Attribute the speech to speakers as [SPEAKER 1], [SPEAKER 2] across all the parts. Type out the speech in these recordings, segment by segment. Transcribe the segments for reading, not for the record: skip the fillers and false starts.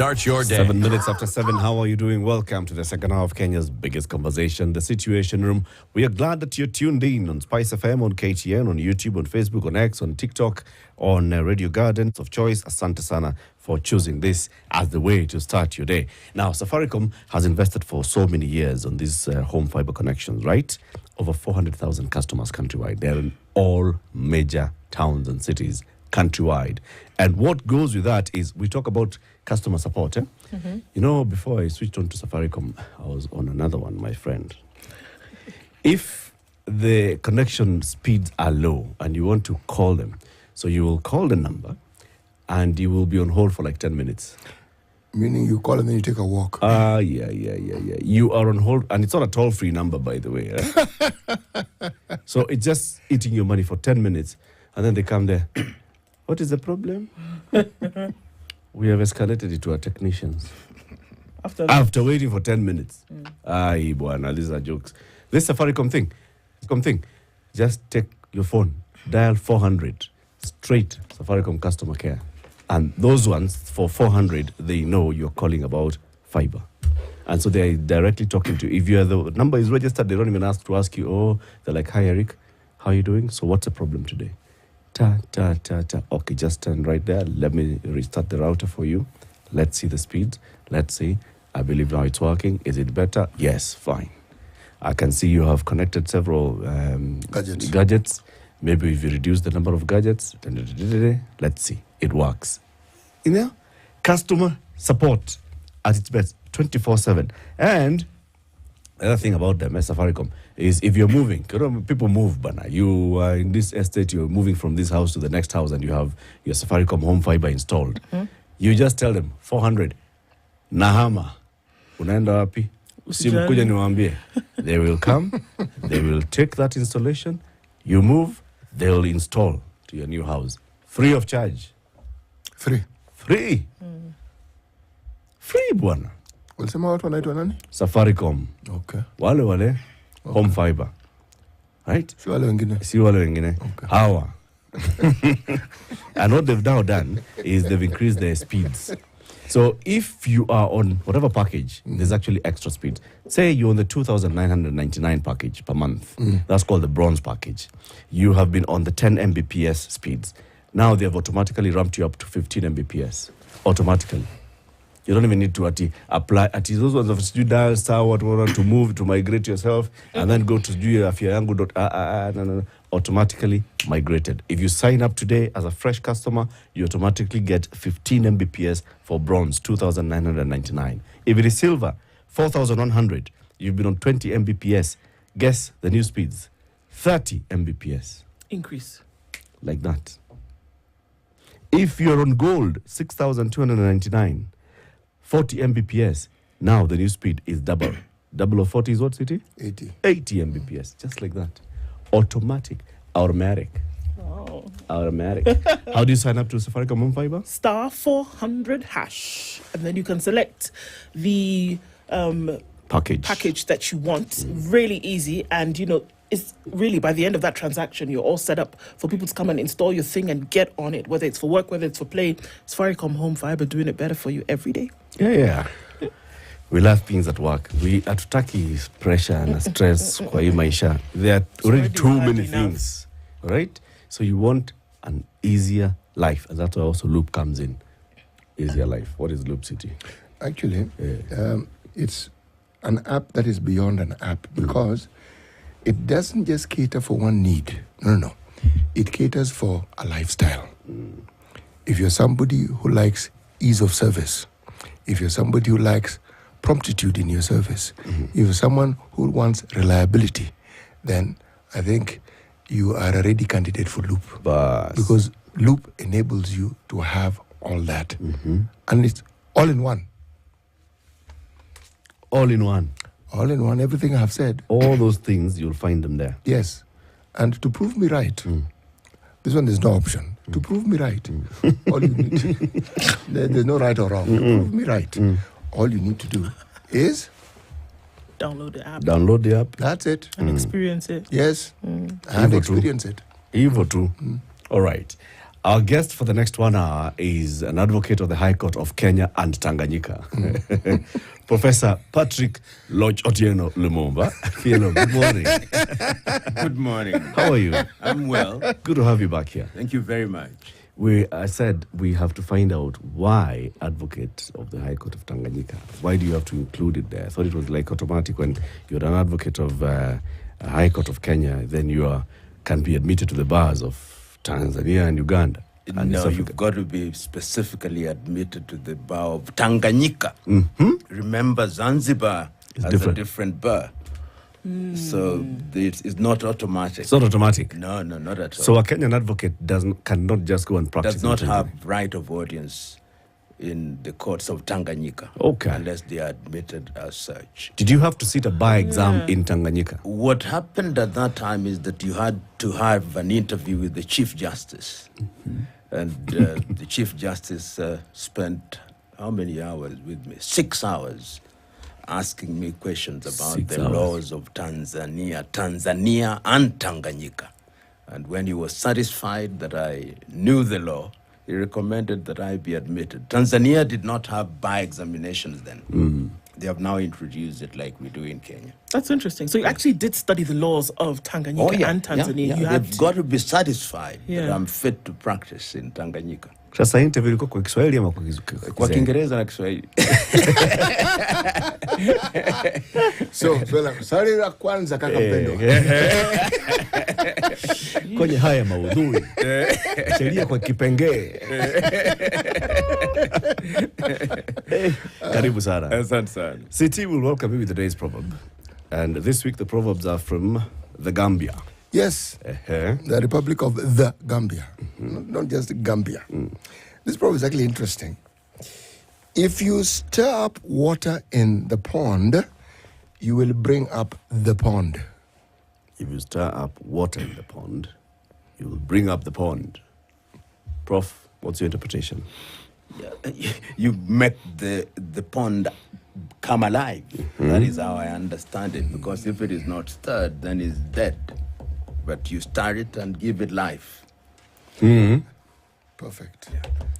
[SPEAKER 1] Start your day.
[SPEAKER 2] 7 minutes after 7. How are you doing? Welcome to the second half of Kenya's biggest conversation, The Situation Room. We are glad that you're tuned in on Spice FM, on KTN, on YouTube, on Facebook, on X, on TikTok, on Radio Gardens of Choice. Asante sana for choosing this as the way to start your day. Now, Safaricom has invested for so many years on these home fiber connections, right? Over 400,000 customers countrywide. They're in all major towns and cities countrywide. And what goes with that is we talk about customer support. Mm-hmm. You know, before I switched on to Safaricom, I was on another one, my friend. If the connection speeds are low and you want to call them, so you will call the number and you will be on hold for like 10 minutes.
[SPEAKER 3] Meaning you call and then you take a walk.
[SPEAKER 2] Yeah. You are on hold, and it's not a toll-free number, by the way. Right? So it's just eating your money for 10 minutes, and then they come there. What is the problem? We have escalated it to our technicians. After waiting for 10 minutes. Aye, buana, these are jokes. This Safaricom thing, just take your phone, dial 400, straight Safaricom customer care. And those ones, for 400, they know you're calling about fiber. And so they're directly talking to you. If the number is registered, they don't even ask you, oh, they're like, hi, Eric, how are you doing? So what's the problem today? Ta. Okay, just stand right there. Let me restart the router for you. Let's see the speed. Let's see. I believe now it's working. Is it better? Yes, fine. I can see you have connected several gadgets. Maybe if you reduce the number of gadgets, let's see. It works. You know, customer support at its best, 24/7. And the other thing about them, Safaricom, is if you're moving, people move, but you are in this estate, you're moving from this house to the next house, and you have your Safaricom home fiber installed. Mm-hmm. You just tell them, 400, Nahama, unaenda wapi? Usimkuja niwaambie. They will come, they will take that installation, you move, they'll install to your new house. Free of charge.
[SPEAKER 3] Free.
[SPEAKER 2] Free bwana.
[SPEAKER 3] Ulisema watu wanaitwa nani?
[SPEAKER 2] Safaricom.
[SPEAKER 3] Okay.
[SPEAKER 2] Wale okay. Home fiber. Right?
[SPEAKER 3] Si wale wengine.
[SPEAKER 2] Okay. Hawa. And what they've now done is they've increased their speeds. So if you are on whatever package, there's actually extra speed. Say you're on the 2,999 package per month. That's called the bronze package. You have been on the 10 Mbps speeds. Now they have automatically ramped you up to 15 Mbps. Automatically. You don't even need to apply. Those ones of you dial star what to move, to migrate yourself, and then go to afyayangu. No. Automatically migrated. If you sign up today as a fresh customer, you automatically get 15 Mbps for bronze, 2,999. If it is silver, 4,100. You've been on 20 Mbps. Guess the new speeds. 30 Mbps.
[SPEAKER 4] Increase.
[SPEAKER 2] Like that. If you're on gold, 6,299. 40 Mbps. Now the new speed is double. Double of 40 is what, City?
[SPEAKER 3] 80.
[SPEAKER 2] 80 Mbps. Just like that. Automatic. Automatic.
[SPEAKER 4] Oh.
[SPEAKER 2] Automatic. How do you sign up to Safaricom Home Fiber?
[SPEAKER 4] Star 400 hash. And then you can select the package that you want. Really easy. And, it's really by the end of that transaction, you're all set up for people to come and install your thing and get on it, whether it's for work, whether it's for play. Safaricom Home Fiber doing it better for you every day.
[SPEAKER 2] Yeah. We love things at work. We hatutaki pressure and stress kwa hii maisha. There are already too many things, right? So you want an easier life, and that's why also Loop comes in. Easier life. What is Loop, City?
[SPEAKER 3] Actually, it's an app that is beyond an app because it doesn't just cater for one need. No. It caters for a lifestyle. If you're somebody who likes ease of service, if you're somebody who likes promptitude in your service, if you're someone who wants reliability, then I think you are a ready candidate for Loop. Because Loop enables you to have all that. And it's all in one.
[SPEAKER 2] All in one.
[SPEAKER 3] All in one, everything I have said.
[SPEAKER 2] All those things, you'll find them there.
[SPEAKER 3] Yes. And to prove me right, this one there's no option. To prove me right, all you need there's no right or wrong. To prove me right, all you need to do is
[SPEAKER 4] download the app.
[SPEAKER 2] Download the app.
[SPEAKER 3] That's it.
[SPEAKER 4] And experience it.
[SPEAKER 3] Yes. And experience it.
[SPEAKER 2] Evil too. All right. Our guest for the next 1 hour is an advocate of the High Court of Kenya and Tanganyika, Professor Patrick Lodge Otieno Lumumba. Hello, good morning.
[SPEAKER 1] Good morning.
[SPEAKER 2] How are you?
[SPEAKER 1] I'm well.
[SPEAKER 2] Good to have you back here.
[SPEAKER 1] Thank you very much.
[SPEAKER 2] I said we have to find out why advocate of the High Court of Tanganyika. Why do you have to include it there? I thought it was like automatic when you're an advocate of High Court of Kenya, then you can be admitted to the bars of Tanzania and Uganda. And
[SPEAKER 1] No, you've got to be specifically admitted to the bar of Tanganyika. Remember, Zanzibar has a different bar. So it's not automatic.
[SPEAKER 2] It's not automatic.
[SPEAKER 1] No, not at all.
[SPEAKER 2] So a Kenyan advocate cannot just go and practice.
[SPEAKER 1] Does not
[SPEAKER 2] in
[SPEAKER 1] have
[SPEAKER 2] Tanzania.
[SPEAKER 1] right of audience in the courts of Tanganyika.
[SPEAKER 2] Okay.
[SPEAKER 1] Unless they are admitted as such.
[SPEAKER 2] Did you have to sit a bar exam in Tanganyika?
[SPEAKER 1] What happened at that time is that you had to have an interview with the Chief Justice. And the Chief Justice spent how many hours with me? 6 hours asking me questions about
[SPEAKER 2] 6
[SPEAKER 1] the
[SPEAKER 2] hours.
[SPEAKER 1] laws of Tanzania and Tanganyika. And when he was satisfied that I knew the law, he recommended that I be admitted. Tanzania did not have bar examinations then. They have now introduced it like we do in Kenya.
[SPEAKER 4] That's interesting. So you actually did study the laws of Tanganyika and Tanzania.
[SPEAKER 1] Yeah.
[SPEAKER 4] You had
[SPEAKER 1] They've got to be satisfied that
[SPEAKER 4] Yeah.
[SPEAKER 1] I'm fit to practice in Tanganyika.
[SPEAKER 2] Sasa interview ilikuwa kwa Kiswahili ama kwa
[SPEAKER 1] Kwa Kiingereza na Kiswahili.
[SPEAKER 3] So, swali la kwanza kaka mpendwa.
[SPEAKER 2] kwenye haya maudhui sheria kwa kipengee. Karibu sana.
[SPEAKER 1] Asante sana.
[SPEAKER 2] CT will welcome you with today's proverb. And this week the proverbs are from the Gambia.
[SPEAKER 3] Yes, the Republic of the Gambia, not just Gambia. This proverb is actually interesting. If you stir up water in the pond, you will bring up the pond.
[SPEAKER 2] If you stir up water in the pond, you will bring up the pond. Prof, what's your interpretation?
[SPEAKER 1] You make the pond come alive. That is how I understand it. Because if it is not stirred, then it's dead. But you stir it and give it life.
[SPEAKER 3] Perfect.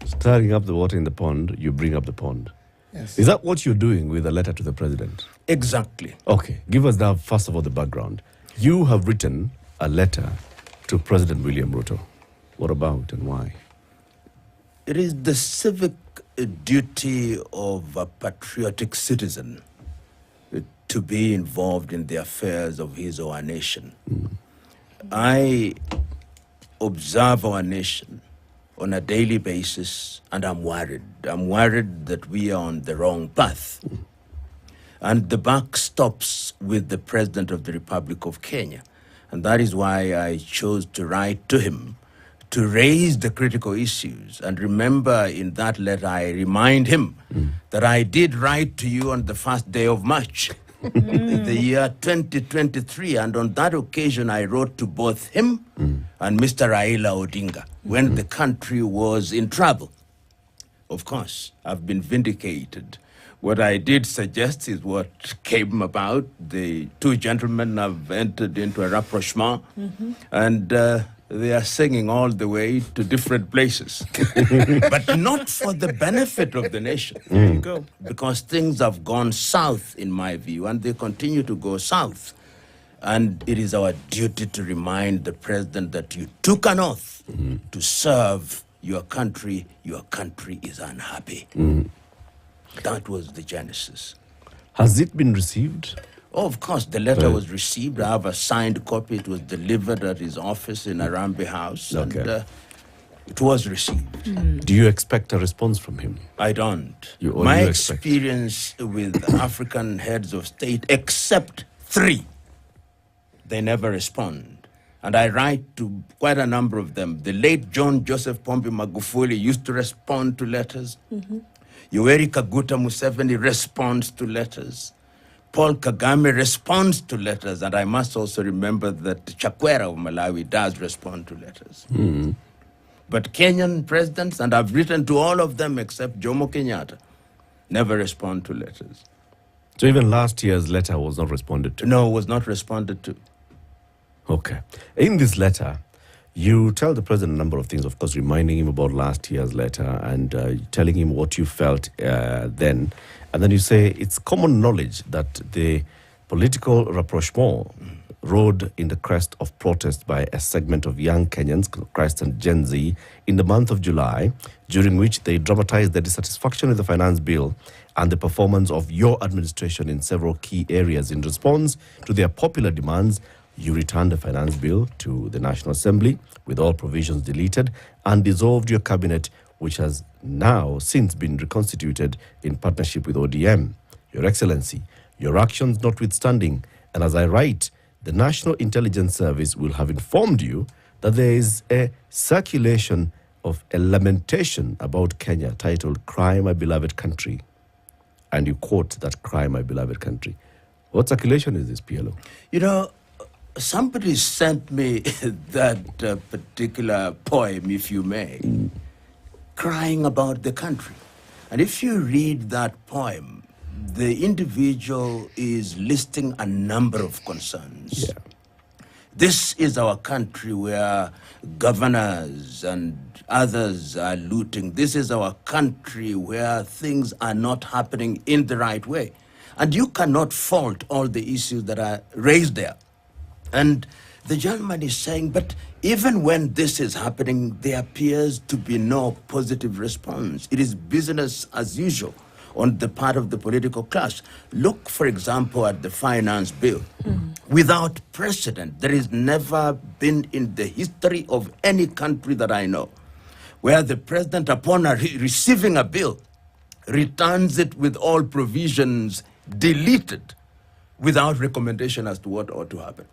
[SPEAKER 2] Stirring up the water in the pond, you bring up the pond.
[SPEAKER 3] Yes.
[SPEAKER 2] Is that what you're doing with a letter to the president?
[SPEAKER 1] Exactly.
[SPEAKER 2] Okay, give us now, first of all, the background. You have written a letter to President William Ruto. What about and why?
[SPEAKER 1] It is the civic duty of a patriotic citizen to be involved in the affairs of his or her nation. I observe our nation on a daily basis, and I'm worried. I'm worried that we are on the wrong path. And the buck stops with the President of the Republic of Kenya. And that is why I chose to write to him to raise the critical issues. And remember, in that letter, I remind him that I did write to you on the first day of March. In the year 2023, and on that occasion I wrote to both him and Mr. Raila Odinga when the country was in trouble. Of course, I've been vindicated. What I did suggest is what came about. The two gentlemen have entered into a rapprochement, and they are singing all the way to different places. But not for the benefit of the nation.
[SPEAKER 4] There you go.
[SPEAKER 1] Because things have gone south, in my view, and they continue to go south. And it is our duty to remind the president that you took an oath to serve your country. Your country is unhappy. That was the genesis.
[SPEAKER 2] Has it been received?
[SPEAKER 1] Oh, of course, the letter was received. I have a signed copy. It was delivered at his office in Arambe House.
[SPEAKER 2] Okay.
[SPEAKER 1] And it was received.
[SPEAKER 2] Do you expect a response from him?
[SPEAKER 1] I don't.
[SPEAKER 2] You
[SPEAKER 1] My
[SPEAKER 2] expect?
[SPEAKER 1] experience with African heads of state, except 3, they never respond. And I write to quite a number of them. The late John Joseph Pombe Magufuli used to respond to letters. Yoweri Kaguta Museveni responds to letters. Paul Kagame responds to letters. And I must also remember that Chakwera of Malawi does respond to letters. But Kenyan presidents, and I've written to all of them except Jomo Kenyatta, never respond to letters.
[SPEAKER 2] So even last year's letter was not responded to?
[SPEAKER 1] No, was not responded to.
[SPEAKER 2] Okay. In this letter, You tell the president a number of things, of course, reminding him about last year's letter and telling him what you felt then. And then you say it's common knowledge that the political rapprochement rode in the crest of protest by a segment of young Kenyans, Christ and Gen Z, in the month of July, during which they dramatized their dissatisfaction with the finance bill and the performance of your administration in several key areas. In response to their popular demands, you returned the finance bill to the National Assembly with all provisions deleted and dissolved your cabinet, which has now since been reconstituted in partnership with ODM. Your Excellency, your actions notwithstanding, and as I write, the National Intelligence Service will have informed you that there is a circulation of a lamentation about Kenya titled "Cry, My Beloved Country." And you quote that "Cry, My Beloved Country." What circulation is this, PLO?
[SPEAKER 1] You know, somebody sent me that particular poem, if you may, crying about the country. And if you read that poem, the individual is listing a number of concerns.
[SPEAKER 2] Yeah.
[SPEAKER 1] This is our country where governors and others are looting. This is our country where things are not happening in the right way. And you cannot fault all the issues that are raised there. And the gentleman is saying, but even when this is happening, there appears to be no positive response. It is business as usual on the part of the political class. Look, for example, at the finance bill. Without precedent, there has never been in the history of any country that I know where the president, upon receiving a bill, returns it with all provisions deleted without recommendation as to what ought to happen.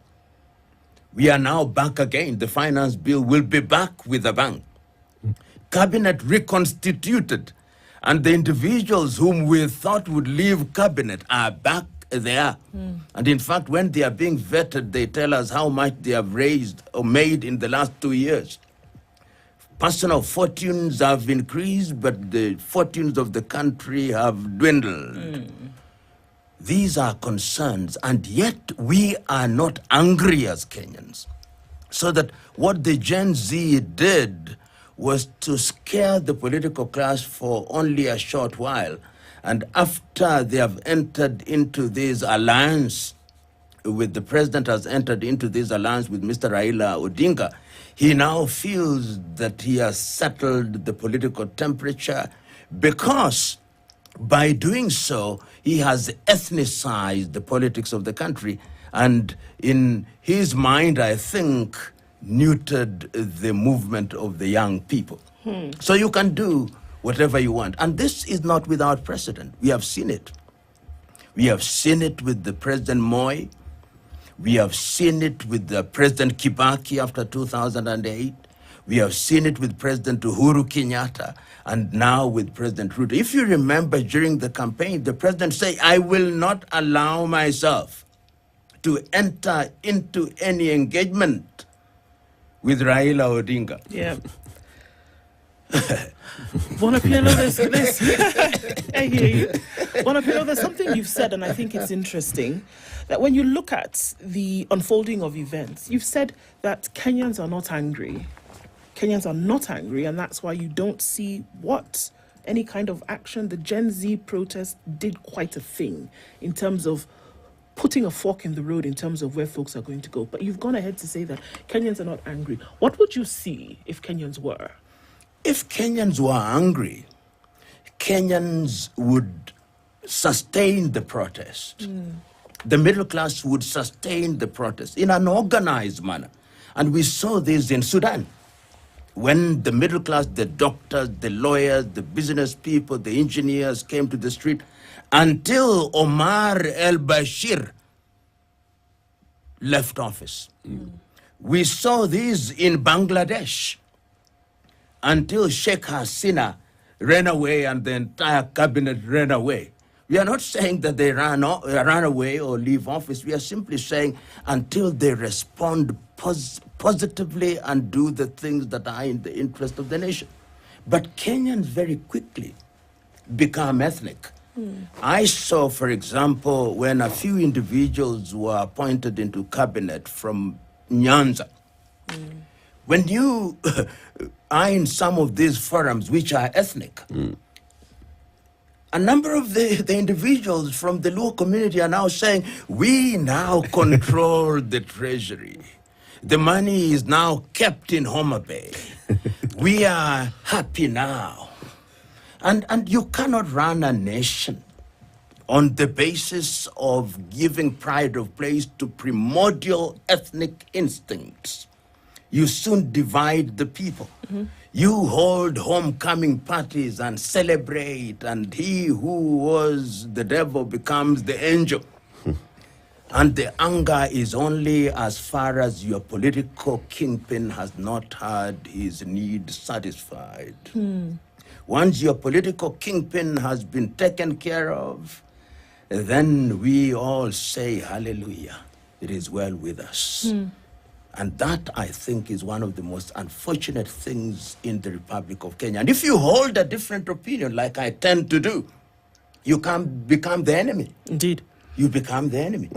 [SPEAKER 1] We are now back again. The finance bill will be back with a bang. Cabinet reconstituted, and the individuals whom we thought would leave cabinet are back there. And in fact, when they are being vetted, they tell us how much they have raised or made in the last 2 years. Personal fortunes have increased, but the fortunes of the country have dwindled. These are concerns, and yet we are not angry as Kenyans. So that what the Gen Z did was to scare the political class for only a short while. And after they have entered into this alliance with the president, has entered into this alliance with Mr. Raila Odinga, he now feels that he has settled the political temperature because by doing so, he has ethnicized the politics of the country. And in his mind, I think, neutered the movement of the young people. So you can do whatever you want. And this is not without precedent. We have seen it. We have seen it with the President Moi. We have seen it with the President Kibaki after 2008. We have seen it with President Uhuru Kenyatta, and now with President Ruto. If you remember, during the campaign, the president said, I will not allow myself to enter into any engagement with Raila Odinga.
[SPEAKER 4] Yeah. Bonapilo, I hear you. Bonapilo, there's something you've said, and I think it's interesting, that when you look at the unfolding of events, you've said that Kenyans are not angry. Kenyans are not angry, and that's why you don't see what any kind of action. The Gen Z protest did quite a thing in terms of putting a fork in the road in terms of where folks are going to go. But you've gone ahead to say that Kenyans are not angry. What would you see if Kenyans were?
[SPEAKER 1] If Kenyans were angry, Kenyans would sustain the protest. The middle class would sustain the protest in an organized manner. And we saw this in Sudan. When the middle class, the doctors, the lawyers, the business people, the engineers came to the street, until Omar el-Bashir left office. We saw this in Bangladesh until Sheikh Hasina ran away and the entire cabinet ran away. We are not saying that they ran away or leave office. We are simply saying until they respond positively and do the things that are in the interest of the nation. But Kenyans very quickly become ethnic. I saw, for example, when a few individuals were appointed into cabinet from Nyanza, When you are in some of these forums which are ethnic, a number of the individuals from the Luo community are now saying, we now control the treasury. The money is now kept in Homa Bay. We are happy now. And you cannot run a nation on the basis of giving pride of place to primordial ethnic instincts. You soon divide the people. You hold homecoming parties and celebrate, and he who was the devil becomes the angel. And the anger is only as far as your political kingpin has not had his need satisfied. Once your political kingpin has been taken care of, then we all say, hallelujah, it is well with us. And that, I think, is one of the most unfortunate things in the Republic of Kenya. And if you hold a different opinion, like I tend to do, you can become the enemy.
[SPEAKER 4] Indeed.
[SPEAKER 1] You become the enemy.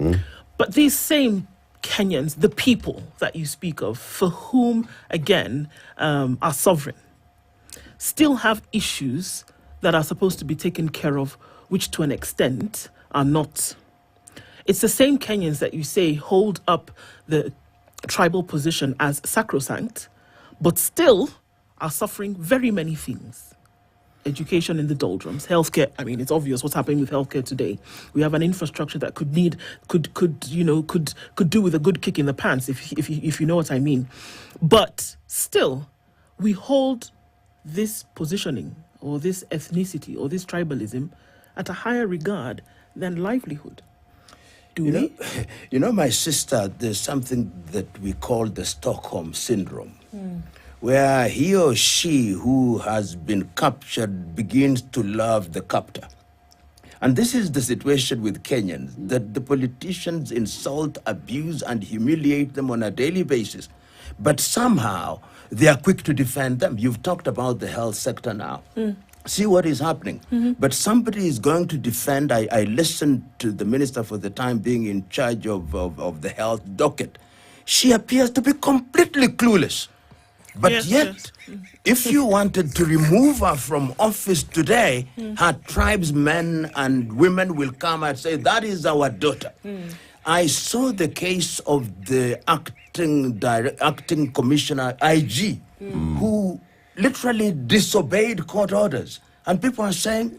[SPEAKER 4] But these same Kenyans, the people that you speak of, for whom, again, are sovereign, still have issues that are supposed to be taken care of, which to an extent are not. It's the same Kenyans that you say hold up the tribal position as sacrosanct, but still are suffering very many things. Education in the doldrums, healthcare. I mean, it's obvious what's happening with healthcare today. We have an infrastructure that could do with a good kick in the pants, if you know what I mean. But still, we hold this positioning or this ethnicity or this tribalism at a higher regard than livelihood. Do we?
[SPEAKER 1] You know, my sister, there's something that we call the Stockholm Syndrome, where he or she who has been captured begins to love the captor. And this is the situation with Kenyans, that the politicians insult, abuse, and humiliate them on a daily basis. But somehow, they are quick to defend them. You've talked about the health sector now. See what is happening. But somebody is going to defend. I listened to the minister for the time being in charge of the health docket. She appears to be completely clueless. But
[SPEAKER 4] Yes.
[SPEAKER 1] if you wanted to remove her from office today, her tribesmen and women will come and say, that is our daughter. I saw the case of the acting commissioner, IG, who literally disobeyed court orders. And people are saying,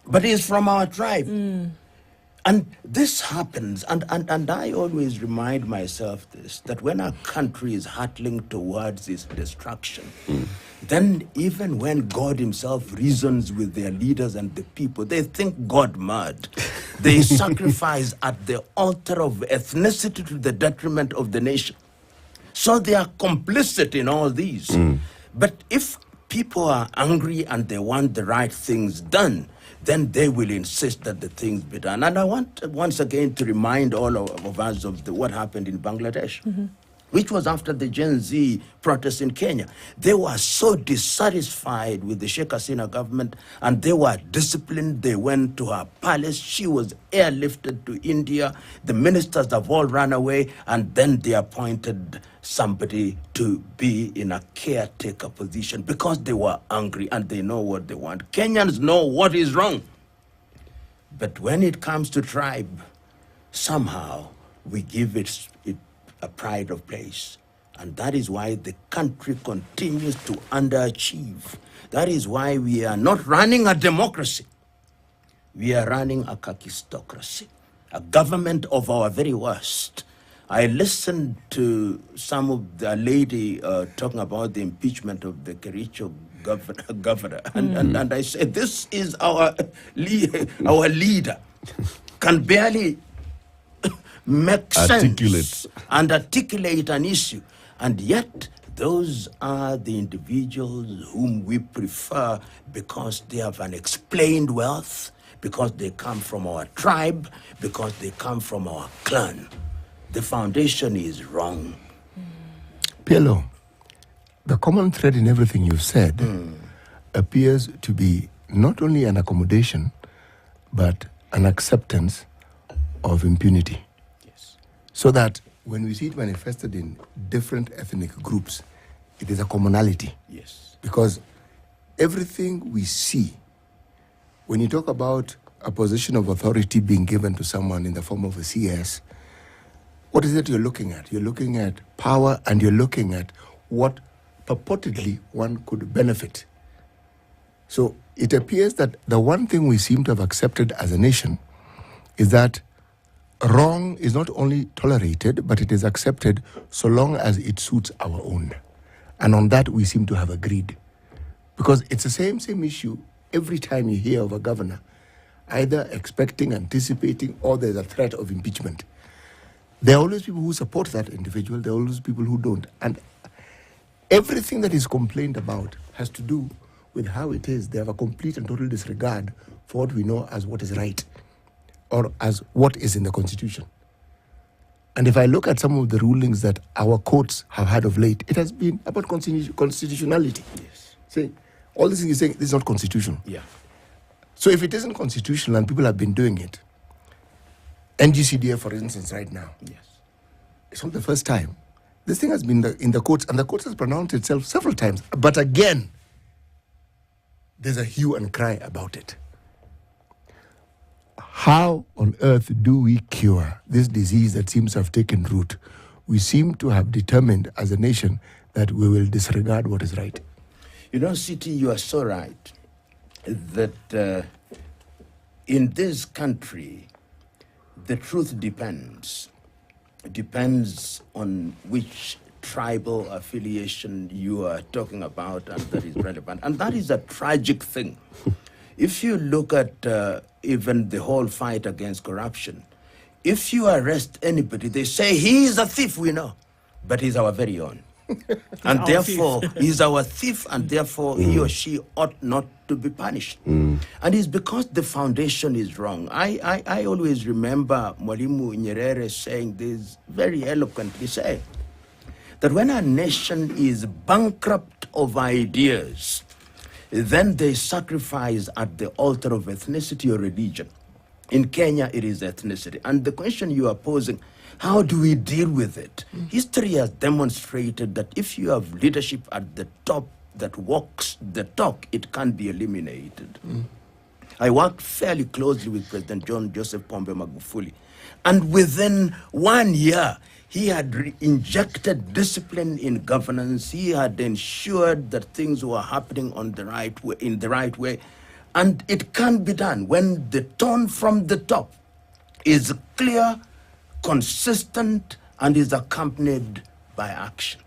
[SPEAKER 1] but he's from our tribe. And this happens, and I always remind myself this, that when a country is hurtling towards its destruction, then even when God himself reasons with their leaders and the people, they think God mad. They sacrifice at the altar of ethnicity to the detriment of the nation. So they are complicit in all these. But if people are angry and they want the right things done, then they will insist that the things be done. And I want once again to remind all of us of what happened in Bangladesh, which was after the Gen Z protests in Kenya. They were so dissatisfied with the Sheikh Hasina government, and they were disciplined. They went to her palace. She was airlifted to India. The ministers have all run away, and then they appointed somebody to be in a caretaker position because they were angry and they know what they want. Kenyans know what is wrong. But when it comes to tribe, somehow we give it a pride of place. And that is why the country continues to underachieve. That is why we are not running a democracy. We are running a kakistocracy, a government of our very worst. I listened to some of the lady talking about the impeachment of the Kericho governor, and I said, this is our leader, can barely make sense and articulate an issue, and yet those are the individuals whom we prefer because they have an explained wealth, because they come from our tribe, because they come from our clan. The foundation is wrong.
[SPEAKER 3] PLO, the common thread in everything you've said appears to be not only an accommodation, but an acceptance of impunity.
[SPEAKER 1] Yes.
[SPEAKER 3] So that when we see it manifested in different ethnic groups, it is a commonality.
[SPEAKER 1] Yes.
[SPEAKER 3] Because everything we see, when you talk about a position of authority being given to someone in the form of a CS, what is it you're looking at? You're looking at power, and you're looking at what purportedly one could benefit. So it appears that the one thing we seem to have accepted as a nation is that wrong is not only tolerated, but it is accepted so long as it suits our own. And on that, we seem to have agreed. Because it's the same issue every time you hear of a governor, either expecting, anticipating, or there's a threat of impeachment. There are always people who support that individual. There are always people who don't. And everything that is complained about has to do with how it is. They have a complete and total disregard for what we know as what is right, or as what is in the Constitution. And if I look at some of the rulings that our courts have had of late, it has been about constitutionality.
[SPEAKER 1] Yes.
[SPEAKER 3] See, all this thing is saying this is not constitutional.
[SPEAKER 1] Yeah.
[SPEAKER 3] So if it isn't constitutional and people have been doing it, NGCDA, for instance, right now,
[SPEAKER 1] Yes.
[SPEAKER 3] it's not the first time. This thing has been in the courts, and the courts has pronounced itself several times. But again, there's a hue and cry about it. How on earth do we cure this disease that seems to have taken root? We seem to have determined as a nation that we will disregard what is right.
[SPEAKER 1] You know, City, you are so right that in this country, the truth depends. It depends on which tribal affiliation you are talking about, and that is relevant. And that is a tragic thing. If you look at even the whole fight against corruption, if you arrest anybody, they say he is a thief, we know, but he's our very own. And therefore, he's our thief, and therefore he or she ought not to be punished. And it's because the foundation is wrong. I always remember Mwalimu Nyerere saying this very eloquently, saying that when a nation is bankrupt of ideas, then they sacrifice at the altar of ethnicity or religion. In Kenya, it is ethnicity. And the question you are posing, how do we deal with it? History has demonstrated that if you have leadership at the top that walks the talk, it can be eliminated. I worked fairly closely with President John Joseph Pombe Magufuli. And within 1 year, he had injected discipline in governance. He had ensured that things were happening on the right way, in the right way. And it can be done when the tone from the top is clear, consistent, and is accompanied by action.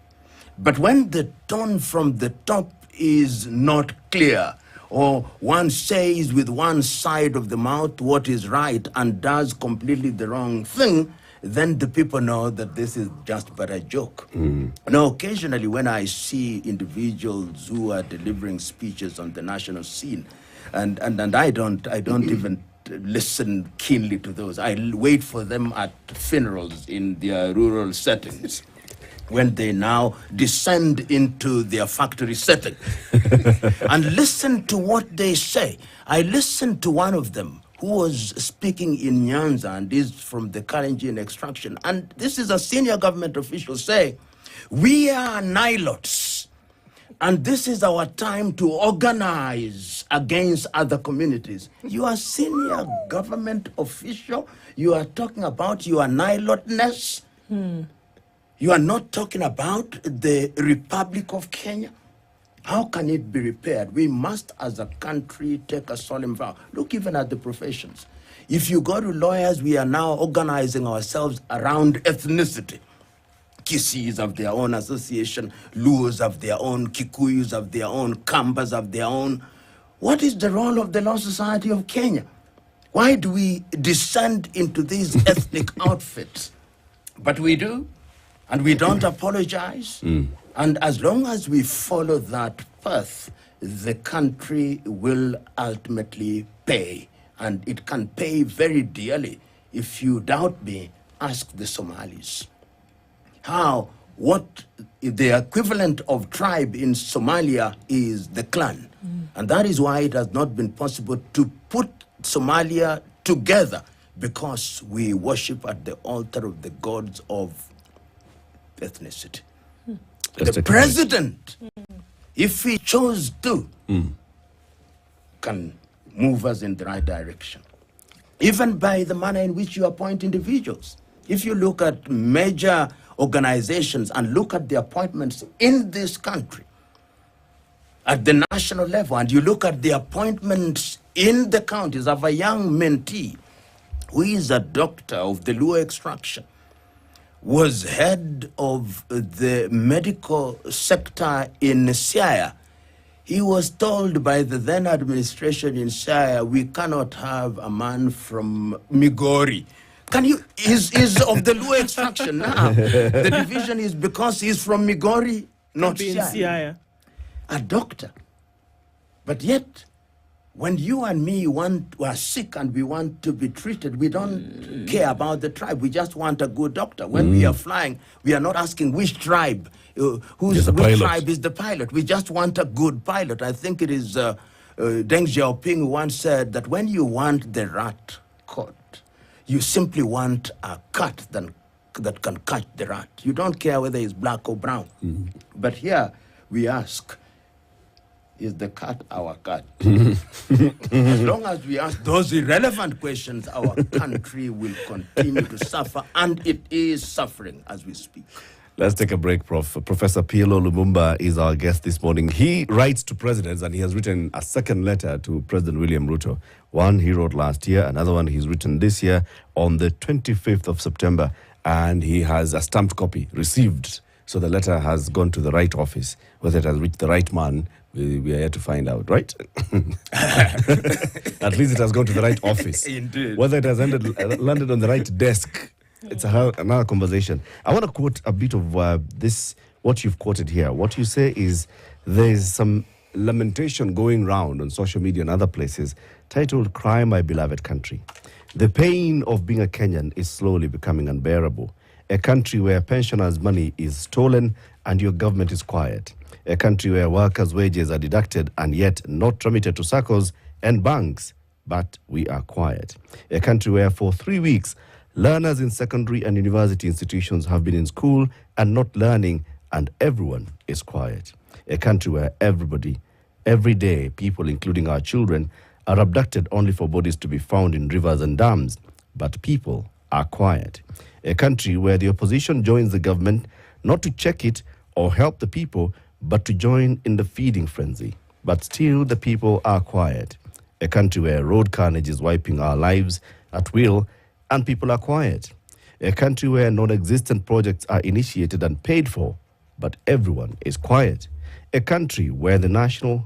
[SPEAKER 1] But when the tone from the top is not clear, or one says with one side of the mouth what is right and does completely the wrong thing, then the people know that this is just but a joke. Now, occasionally when I see individuals who are delivering speeches on the national scene, and I don't even listen keenly to those. I wait for them at funerals in their rural settings, when they now descend into their factory setting and listen to what they say. I listened to one of them who was speaking in Nyanza, and is from the Kalenjin extraction. And this is a senior government official saying, we are Nilots, and this is our time to organize against other communities. You are senior government official. You are talking about your Nilotness. You are not talking about the Republic of Kenya. How can it be repaired? We must, as a country, take a solemn vow. Look even at the professions. If you go to lawyers, we are now organizing ourselves around ethnicity. Kisis have their own association, Luos have their own, Kikuyus have their own, Kambas have their own. What is the role of the Law Society of Kenya? Why do we descend into these ethnic outfits? But we do, and we don't apologize. And as long as we follow that path, the country will ultimately pay. And it can pay very dearly. If you doubt me, ask the Somalis. What the equivalent of tribe in Somalia is the clan. And that is why it has not been possible to put Somalia together, because we worship at the altar of the gods of ethnicity.
[SPEAKER 2] Let's
[SPEAKER 1] The
[SPEAKER 2] take a break.
[SPEAKER 1] president, if he chose to, can move us in the right direction. Even by the manner in which you appoint individuals. If you look at major organizations and look at the appointments in this country, at the national level, and you look at the appointments in the counties of a young mentee who is a doctor of the Luo extraction, was head of the medical sector in Siaya. He was told by the then administration in Siaya, we cannot have a man from Migori. Can you, is of the Luo extraction now. The division is because he's from Migori, not
[SPEAKER 4] Being
[SPEAKER 1] Siaya.
[SPEAKER 4] Siaya.
[SPEAKER 1] A doctor. But yet, when you and me are sick and we want to be treated, we don't care about the tribe. We just want a good doctor. When we are flying, we are not asking which tribe,
[SPEAKER 2] Just
[SPEAKER 1] which
[SPEAKER 2] a pilot.
[SPEAKER 1] tribe is the pilot. We just want a good pilot. I think it is Deng Xiaoping who once said that when you want the rat caught, you simply want a cat that can catch the rat. You don't care whether it's black or brown. But here we ask, is the cat our cat? As long as we ask those irrelevant questions, our country will continue to suffer, and it is suffering as we speak.
[SPEAKER 2] Let's take a break, Prof. Professor Pielo Lumumba is our guest this morning. He writes to presidents, and he has written a second letter to President William Ruto. One he wrote last year, another one he's written this year on the 25th of September, and he has a stamped copy received. So the letter has gone to the right office. Whether it has reached the right man, we are here to find out, right? At least it has gone to the right office.
[SPEAKER 1] Indeed.
[SPEAKER 2] Whether it has landed on the right desk, it's another conversation. I want to quote a bit of this, what you've quoted here. What you say is there's some lamentation going round on social media and other places titled, "Cry, My Beloved Country." The pain of being a Kenyan is slowly becoming unbearable. A country where pensioners' money is stolen and your government is quiet. A country where workers' wages are deducted and yet not remitted to SACCOs and banks, but we are quiet. A country where for 3 weeks, learners in secondary and university institutions have been in school and not learning, and everyone is quiet. A country where every day, people, including our children, are abducted only for bodies to be found in rivers and dams, but people are quiet. A country where the opposition joins the government not to check it or help the people, but to join in the feeding frenzy. But still the people are quiet. A country where road carnage is wiping our lives at will and people are quiet. A country where non-existent projects are initiated and paid for, but everyone is quiet. A country where the national